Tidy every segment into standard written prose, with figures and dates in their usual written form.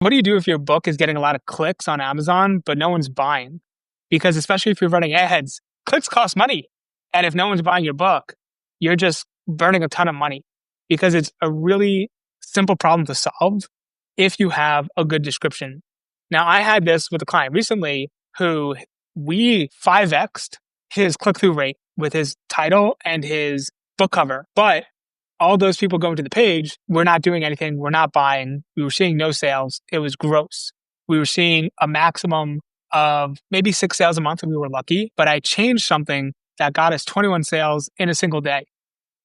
What do you do if your book is getting a lot of clicks on Amazon, but no one's buying? Because especially if you're running ads, clicks cost money. And if no one's buying your book, you're just burning a ton of money because it's a really simple problem to solve if you have a good description. Now, I had this with a client recently who we 5x'd his click-through rate with his title and his book cover. But all those people going to the page, we're not doing anything. We're not buying. We were seeing no sales. It was gross. We were seeing a maximum of maybe 6 sales a month if we were lucky. But I changed something that got us 21 sales in a single day.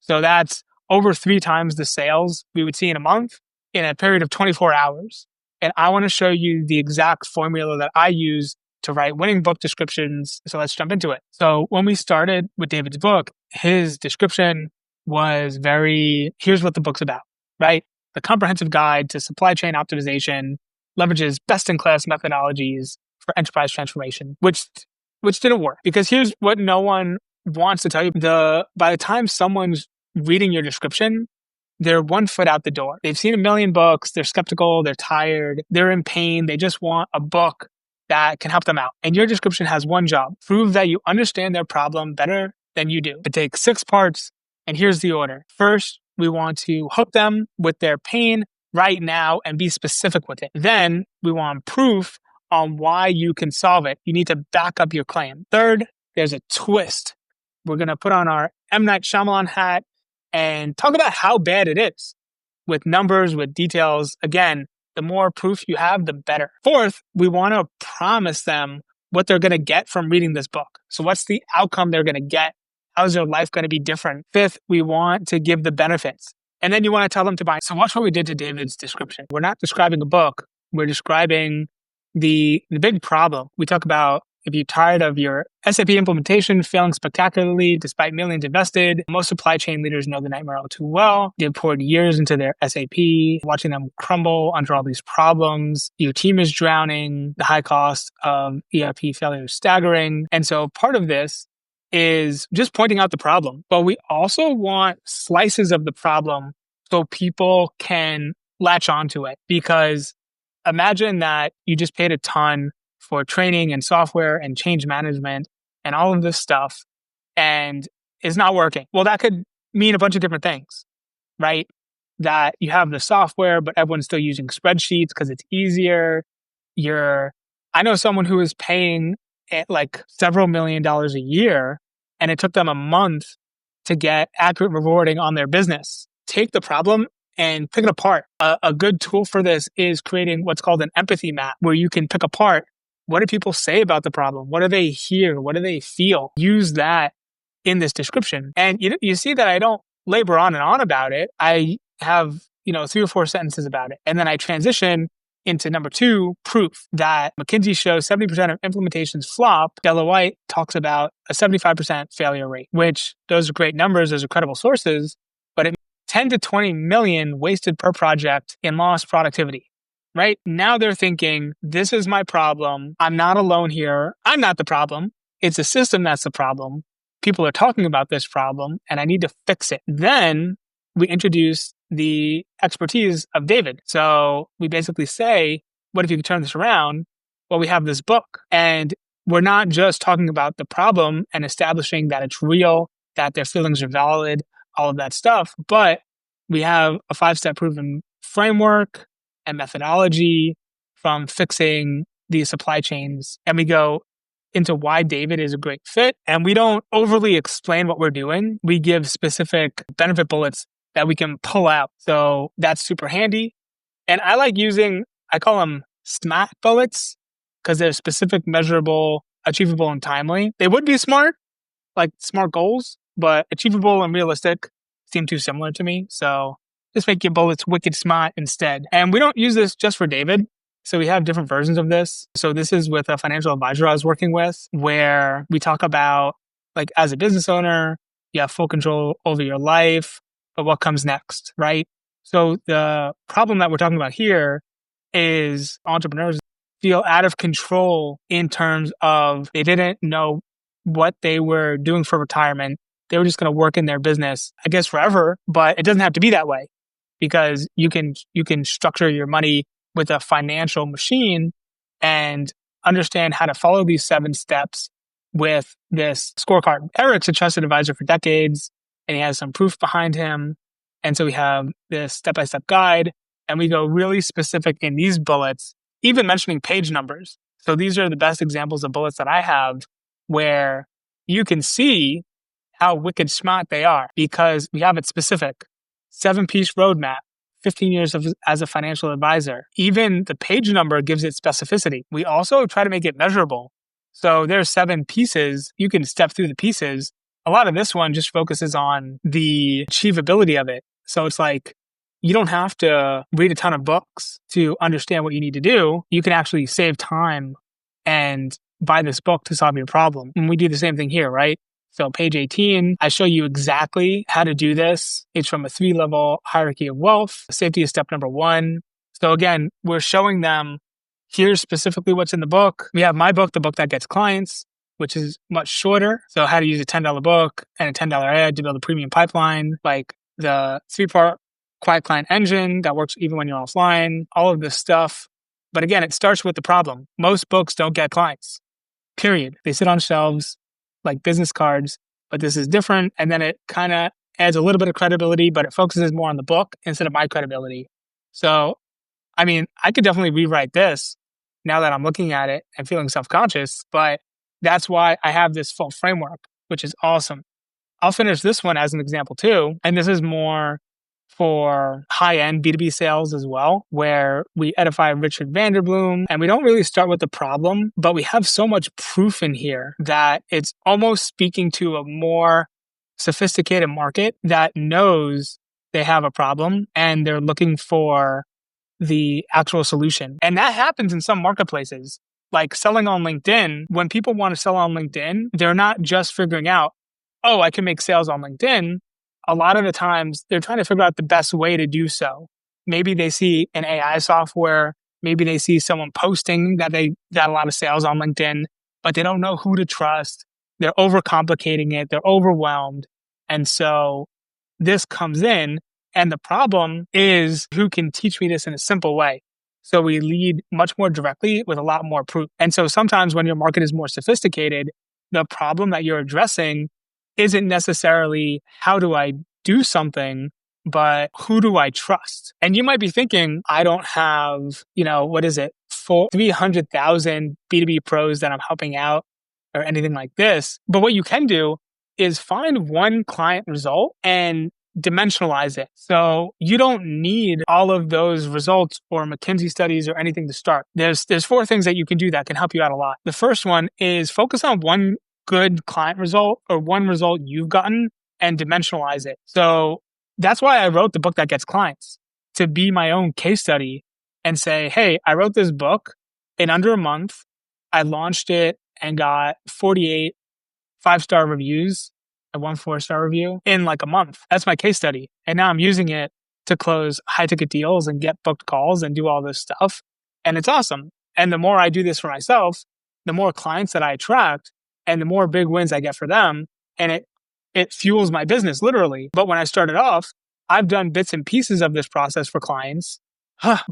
So that's over 3 times the sales we would see in a month in a period of 24 hours. And I want to show you the exact formula that I use to write winning book descriptions. So let's jump into it. So when we started with David's book, his description was here's what the book's about, right? The comprehensive guide to supply chain optimization leverages best-in-class methodologies for enterprise transformation, which didn't work because here's what no one wants to tell you. By the time someone's reading your description, they're 1 foot out the door. They've seen a million books. They're skeptical. They're tired. They're in pain. They just want a book that can help them out. And your description has one job: prove that you understand their problem better than you do. It takes 6 parts. And here's the order. First, we want to hook them with their pain right now and be specific with it. Then we want proof on why you can solve it. You need to back up your claim. Third, there's a twist. We're going to put on our M. Night Shyamalan hat and talk about how bad it is with numbers, with details. Again, the more proof you have, the better. Fourth, we want to promise them what they're going to get from reading this book. So what's the outcome they're going to get? How's their life going to be different? Fifth, we want to give the benefits. And then you want to tell them to buy. So watch what we did to David's description. We're not describing a book. We're describing the big problem. We talk about if you're tired of your SAP implementation failing spectacularly despite millions invested. Most supply chain leaders know the nightmare all too well. They've poured years into their SAP, watching them crumble under all these problems. Your team is drowning. The high cost of ERP failure is staggering. And so part of this is just pointing out the problem. But we also want slices of the problem so people can latch onto it. Because imagine that you just paid a ton for training and software and change management and all of this stuff, and it's not working. Well, that could mean a bunch of different things, right? That you have the software, but everyone's still using spreadsheets because it's easier. I know someone who is paying like several $1 million a year, and it took them a month to get accurate reporting on their business. Take the problem and pick it apart. A good tool for this is creating what's called an empathy map, where you can pick apart what do people say about the problem? What do they hear? What do they feel? Use that in this description. And you see that I don't labor on and on about it. I have 3 or 4 sentences about it. And then I transition into number 2, proof that McKinsey shows 70% of implementations flop. Deloitte talks about a 75% failure rate, which those are great numbers. Those are credible sources, but it 10 to 20 million wasted per project in lost productivity, right? Now they're thinking, this is my problem. I'm not alone here. I'm not the problem. It's the system that's the problem. People are talking about this problem and I need to fix it. Then we introduce the expertise of David. So we basically say, what if you could turn this around? Well, we have this book, and we're not just talking about the problem and establishing that it's real, that their feelings are valid, all of that stuff, but we have a 5-step proven framework and methodology from fixing these supply chains. And we go into why David is a great fit. And we don't overly explain what we're doing. We give specific benefit bullets that we can pull out. So that's super handy. And I like I call them SMART bullets, because they're specific, measurable, achievable, and timely. They would be smart, like SMART goals, but achievable and realistic seem too similar to me. So just make your bullets wicked smart instead. And we don't use this just for David. So we have different versions of this. So this is with a financial advisor I was working with, where we talk about, like, as a business owner, you have full control over your life, but what comes next, right? So the problem that we're talking about here is entrepreneurs feel out of control in terms of they didn't know what they were doing for retirement. They were just going to work in their business, I guess, forever, but it doesn't have to be that way, because you can structure your money with a financial machine and understand how to follow these 7 steps with this scorecard. Eric's a trusted advisor for decades, and he has some proof behind him. And so we have this step-by-step guide, and we go really specific in these bullets, even mentioning page numbers. So these are the best examples of bullets that I have where you can see how wicked smart they are because we have it specific. 7-piece roadmap, 15 years as a financial advisor. Even the page number gives it specificity. We also try to make it measurable. So there's 7 pieces. You can step through the pieces. A lot of this one just focuses on the achievability of it. So it's like, you don't have to read a ton of books to understand what you need to do. You can actually save time and buy this book to solve your problem. And we do the same thing here, right? So page 18, I show you exactly how to do this. It's from a 3-level hierarchy of wealth. Safety is step number 1. So again, we're showing them, here's specifically what's in the book. We have my book, The Book That Gets Clients, which is much shorter. So how to use a $10 book and a $10 ad to build a premium pipeline, like the 3-part quiet client engine that works even when you're offline, all of this stuff. But again, it starts with the problem. Most books don't get clients, period. They sit on shelves like business cards, but this is different. And then it kind of adds a little bit of credibility, but it focuses more on the book instead of my credibility. So, I mean, I could definitely rewrite this now that I'm looking at it and feeling self-conscious, but that's why I have this full framework, which is awesome. I'll finish this one as an example too. And this is more for high-end B2B sales as well, where we edify Richard Vanderbloom, and we don't really start with the problem, but we have so much proof in here that it's almost speaking to a more sophisticated market that knows they have a problem and they're looking for the actual solution. And that happens in some marketplaces, like selling on LinkedIn. When people want to sell on LinkedIn, they're not just figuring out, oh, I can make sales on LinkedIn. A lot of the times they're trying to figure out the best way to do so. Maybe they see an AI software. Maybe they see someone posting that they got a lot of sales on LinkedIn, but they don't know who to trust. They're overcomplicating it. They're overwhelmed. And so this comes in, and the problem is who can teach me this in a simple way. So we lead much more directly with a lot more proof. And so sometimes when your market is more sophisticated, the problem that you're addressing isn't necessarily how do I do something, but who do I trust? And you might be thinking, I don't have, 300,000 B2B pros that I'm helping out or anything like this. But what you can do is find one client result and dimensionalize it. So you don't need all of those results or McKinsey studies or anything to start. There's 4 things that you can do that can help you out a lot. The first one is focus on one good client result or one result you've gotten and dimensionalize it. So that's why I wrote The Book That Gets Clients, to be my own case study and say, hey, I wrote this book in under a month. I launched it and got 48 5-star reviews and 1 4-star review in like a month. That's my case study. And now I'm using it to close high ticket deals and get booked calls and do all this stuff. And it's awesome. And the more I do this for myself, the more clients that I attract and the more big wins I get for them. And it fuels my business literally. But when I started off, I've done bits and pieces of this process for clients,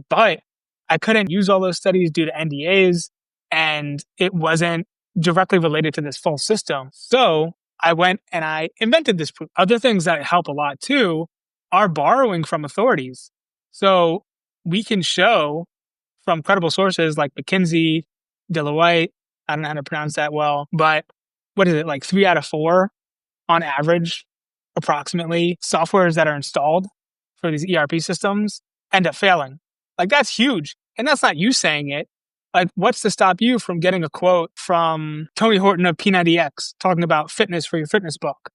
but I couldn't use all those studies due to NDAs, and it wasn't directly related to this full system. So I went and I invented this proof. Other things that help a lot too are borrowing from authorities. So we can show from credible sources like McKinsey, Deloitte, I don't know how to pronounce that well, but what is it, like 3 out of 4 on average, approximately, softwares that are installed for these ERP systems end up failing. Like that's huge. And that's not you saying it. Like what's to stop you from getting a quote from Tony Horton of P90X talking about fitness for your fitness book,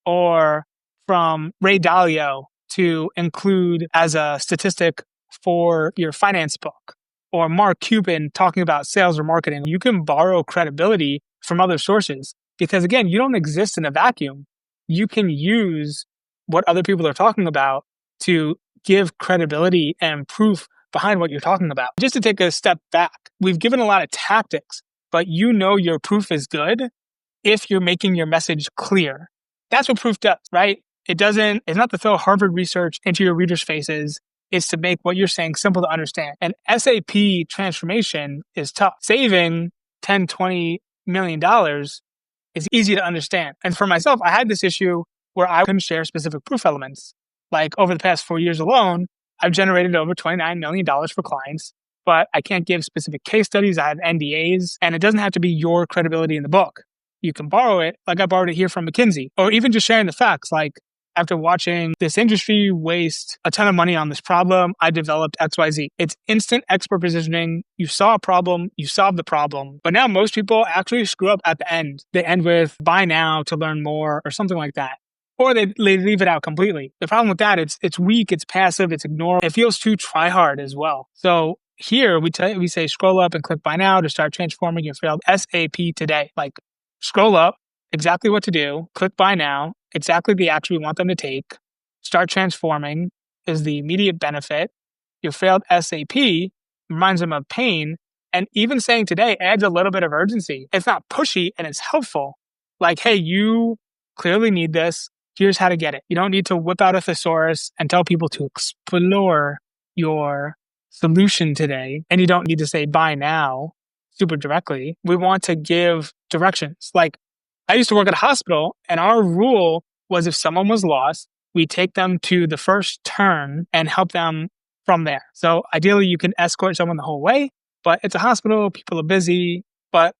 or from Ray Dalio to include as a statistic for your finance book, or Mark Cuban talking about sales or marketing? You can borrow credibility from other sources because, again, you don't exist in a vacuum. You can use what other people are talking about to give credibility and proof behind what you're talking about. Just to take a step back, we've given a lot of tactics, but you know your proof is good if you're making your message clear. That's what proof does, right? It's not to throw Harvard research into your readers' faces. is to make what you're saying simple to understand. And SAP transformation is tough. Saving 10, 20 million dollars is easy to understand. And for myself, I had this issue where I couldn't share specific proof elements. Like over the past 4 years alone, I've generated over $29 million for clients, but I can't give specific case studies. I have NDAs, and it doesn't have to be your credibility in the book. You can borrow it, like I borrowed it here from McKinsey, or even just sharing the facts. Like after watching this industry waste a ton of money on this problem, I developed XYZ. It's instant expert positioning. You saw a problem, you solved the problem. But now most people actually screw up at the end. They end with buy now to learn more or something like that. Or they leave it out completely. The problem with that, it's weak, it's passive, it's ignored. It feels too try hard as well. So here we say scroll up and click buy now to start transforming your failed SAP today. Like scroll up, exactly what to do, click buy now, exactly the action we want them to take, start transforming is the immediate benefit. Your failed SAP reminds them of pain. And even saying today adds a little bit of urgency. It's not pushy and it's helpful. Like, hey, you clearly need this. Here's how to get it. You don't need to whip out a thesaurus and tell people to explore your solution today. And you don't need to say buy now super directly. We want to give directions. Like I used to work at a hospital and our rule was if someone was lost, we take them to the first turn and help them from there. So ideally you can escort someone the whole way, but it's a hospital, people are busy, but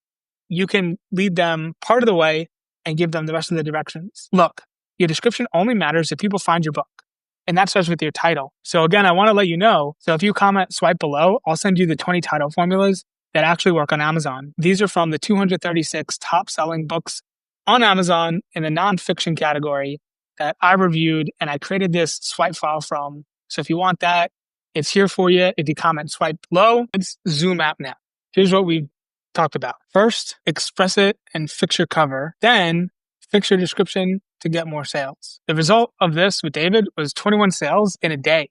you can lead them part of the way and give them the rest of the directions. Look, your description only matters if people find your book. And that starts with your title. So again, I want to let you know. So if you comment, swipe below, I'll send you the 20 title formulas that actually work on Amazon. These are from the 236 top selling books on Amazon in the nonfiction category that I reviewed and I created this swipe file from. So if you want that, it's here for you. If you comment, swipe below, let's zoom out now. Here's what we talked about. First, express it and fix your cover. Then fix your description to get more sales. The result of this with David was 21 sales in a day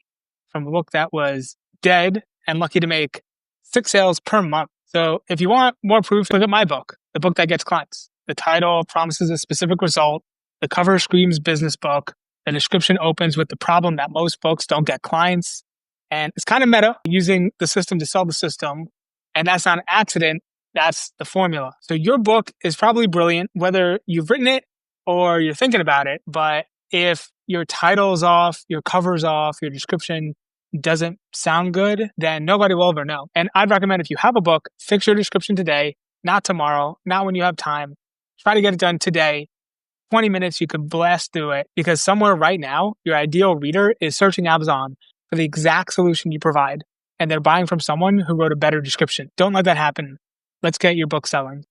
from a book that was dead and lucky to make 6 sales per month. So if you want more proof, look at my book, The Book That Gets Clients. The title promises a specific result. The cover screams business book. The description opens with the problem that most folks don't get clients. And it's kind of meta, using the system to sell the system. And that's not an accident. That's the formula. So your book is probably brilliant, whether you've written it or you're thinking about it. But if your title's off, your cover's off, your description doesn't sound good, then nobody will ever know. And I'd recommend if you have a book, fix your description today, not tomorrow, not when you have time. Try to get it done today. 20 minutes, you can blast through it because somewhere right now, your ideal reader is searching Amazon for the exact solution you provide. And they're buying from someone who wrote a better description. Don't let that happen. Let's get your book selling.